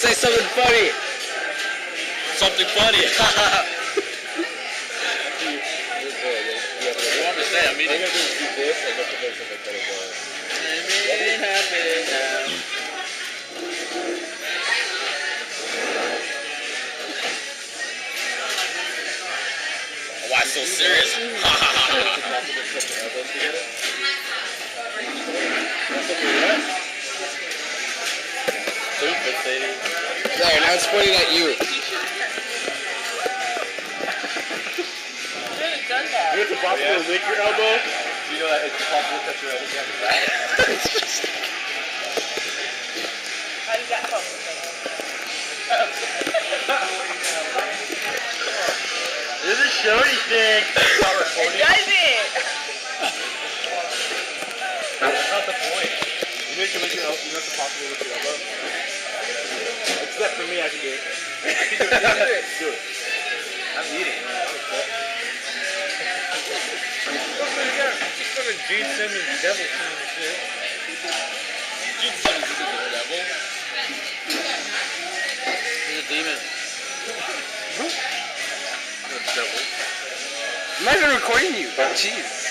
say something funny. Something funny. What do you want me to say? I'm eating. Why so serious? There, now it's pointing at you. It's impossible to lick your elbow. You know that it's impossible to touch your elbow behind the back. How does that help? It doesn't show anything. It's not recording. It doesn't. That's not the point. You know you can lick your elbow. You know it's impossible to lick your elbow. Except for me, I can do it. Do it. I'm eating. Just fucking Gene Simmons devil kind of shit. Gene Simmons isn't the devil. He's a demon. The devil. I'm not even recording you. Jeez.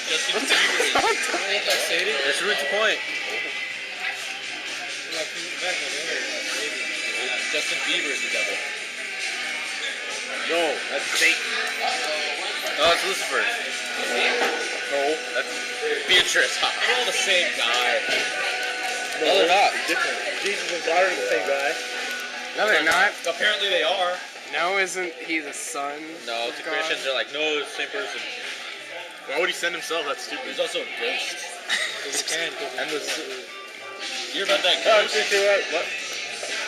Justin Bieber. That's Root's point. Justin Bieber is the devil. No, that's Satan. Oh, it's Lucifer. No, that's Beatrice. They're all the same guy. No, they're not. They're different. Jesus and God are the same guy. No, they're not. Apparently they are. No, isn't he the son? No, the Christians are like, no, it's the same person. Why would he send himself? That's stupid. He's also a ghost. Because he can. And you're about that Oh, ghost. what?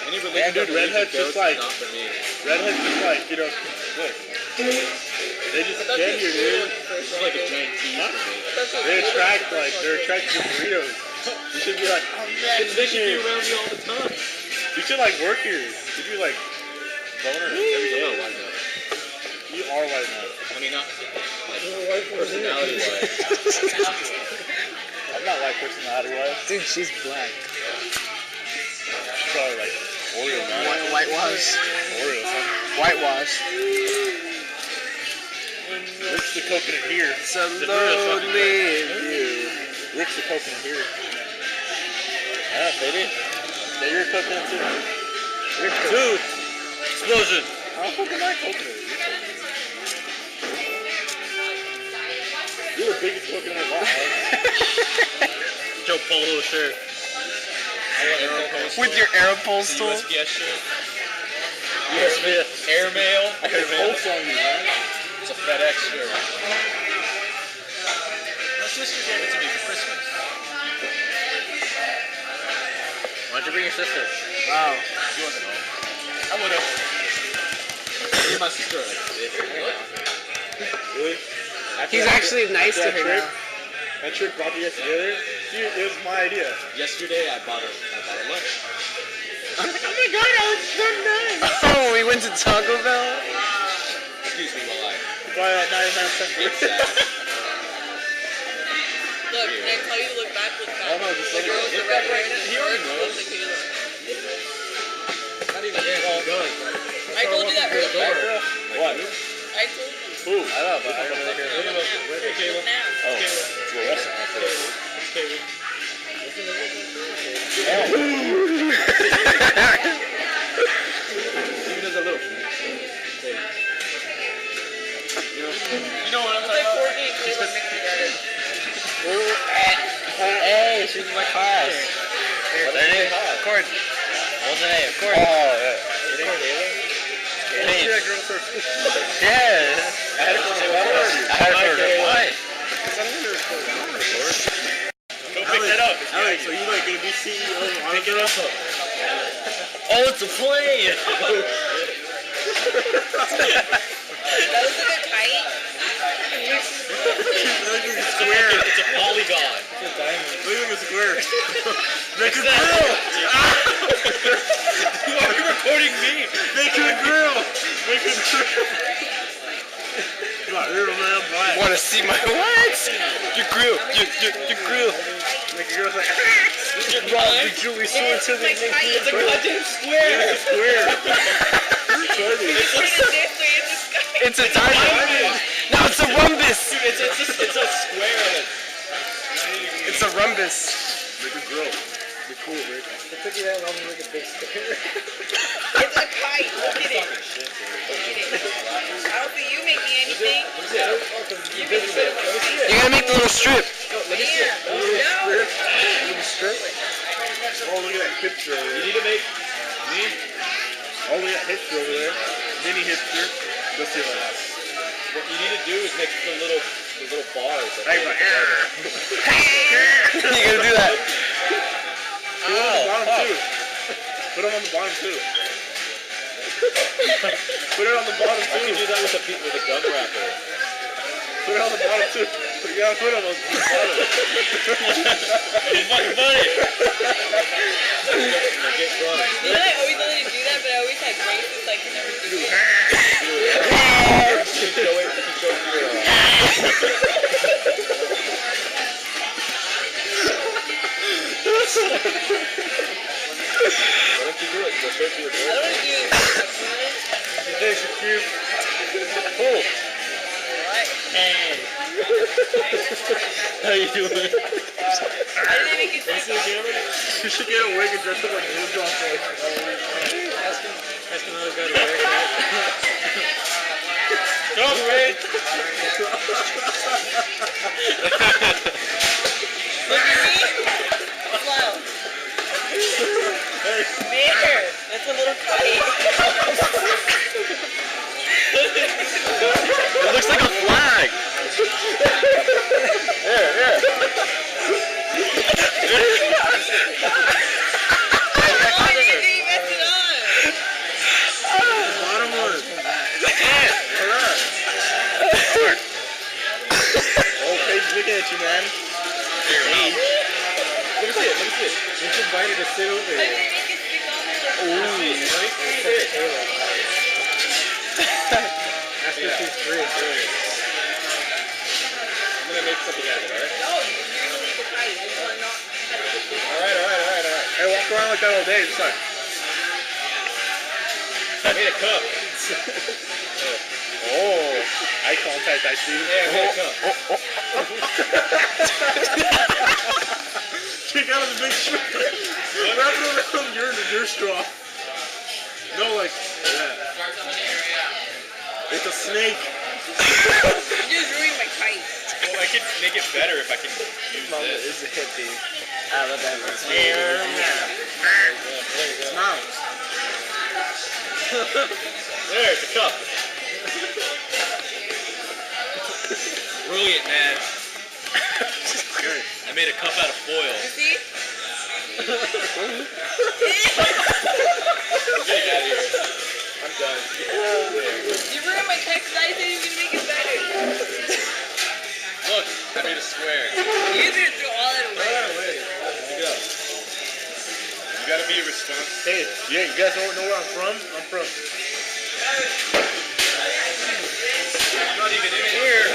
Any religion Dude, redhead's just like, not for me. redhead's just like, you know, look. They just get here, dude. It's like a giant tease for me. They're attracted to burritos. You should be like, oh man, They should be around me all the time. you should like work here. You should be like, boner every day. Oh, why not? You are white now. I mean, not like personality-wise. I'm not white personality-wise. Dude, she's black. She's probably like Oreo man. Whitewash. Oreo something. Whitewash. Rick's the coconut here. So The burrito's fucking lonely view. Rick's the coconut here. Yeah, hit it. Yeah, you're a coconut too. Rick's Dude! Explosion! How fucking like coconut? You're the biggest coconut of all. Joe Polo shirt. With your Aeropostale. USPS shirt. Airmail. I heard pulse on you, man. It's a FedEx shirt. My sister gave it to me for Christmas. Why'd you bring your sister? Wow. She wasn't home. I would've. Me and my sister are like this. Really? He's actually nice to her now. That trick brought you guys together. Dude, it was my idea. Yesterday I bought her lunch. Oh my god, that was so nice. Oh, we went to Taco Bell? Excuse me while I Buy that 99-cent eat that. Look, next time you look back, look back. Oh no, just The look girl at with the it. red ring. He already knows. Not even there. All done. I told you that earlier. What? I told you. Who? I don't know, but I don't really care. Hey, Caleb. Now. Oh, it's a restaurant. Caleb. Even as a little. You know what I'm talking about? Courtney and Caleb mixed together. Hey, she's in my class. What's her name? Cord. What's her name? Cord. Oh, yeah. Your name Kayla? Hey. That girl starts Yeah. I had it for Why? Because I'm going to record. I'm going to record. Go pick that up. Alex, so you like going to be CEO of Pick it up. Oh, it's a plane! That was a bit tight. It's a square. It's a polygon. It's a diamond. Look like a square. Make a grill! Why are you recording me? Make a grill. Make a grill. You want to see my what? Your grill. Your grill. Like a girl's like, Your Rob brother? the jewelry store to the It's like It's a goddamn square. square. It's this way in the sky. It's a diamond. No, it's a rhombus. It's a square. It's a rhombus. Make a grill. Be cool, Rick. It's a kite. Look at it. I don't think you making anything. You making something. You gotta make the little strip. Yeah. No. Little strip. Oh, look at that hipster over You there. need to make me. Oh, look at that hipster over there. Mini hipster. Go see what happens. What you need to do is make the little bars. Hey, but You gotta do that. put it on the bottom too. Put it on the bottom too. Put it on the bottom I can too. do that with a gum wrapper. Put it on the bottom too. You gotta put it on the bottom. You fucking funny. Get drunk. You know, I always wanted to do that, but I always had braces, so I could never do it. You can show your. Why don't you do it? Go straight to your I door. don't want to do it. Hey, Shakir. Cool. What? Hey. How you doing? I didn't make it stick off. You should get a wig and dress up like Neil John for like Ask another guy to wear that. Come, Ray. Look at me. Slow. There. That's a little kite. It looks like a flag. Oh, I didn't think you messed it up. bottom one. Oh, Paige looking at you, man. Let me see it. You should invite her to sit over I here. didn't make it stick off. Ask her if she's free. I'm gonna make something out of it, alright? No, you're gonna make a kite. I just want to not have it stick off. Alright. Hey, walk around like that all day. Just like, I made a cup. oh, eye contact, I see. Yeah, I made a cup. Kick out of the big straw. Wrap it around your straw. No, like, yeah. It's a snake. You just ruined my kite. Well, I could make it better if I can use Mama this. is a hippie. Alabama. Now. There, it's a cup. Brilliant, man. I made a cup out of foil. You see? I'm getting out of here. I'm done. You ruined my kite because I said you can make it better. Look, I made a square. You didn't throw all that away. There you go. You gotta be responsible. Hey, yeah, you guys know where I'm from? I'm from. Not even in here.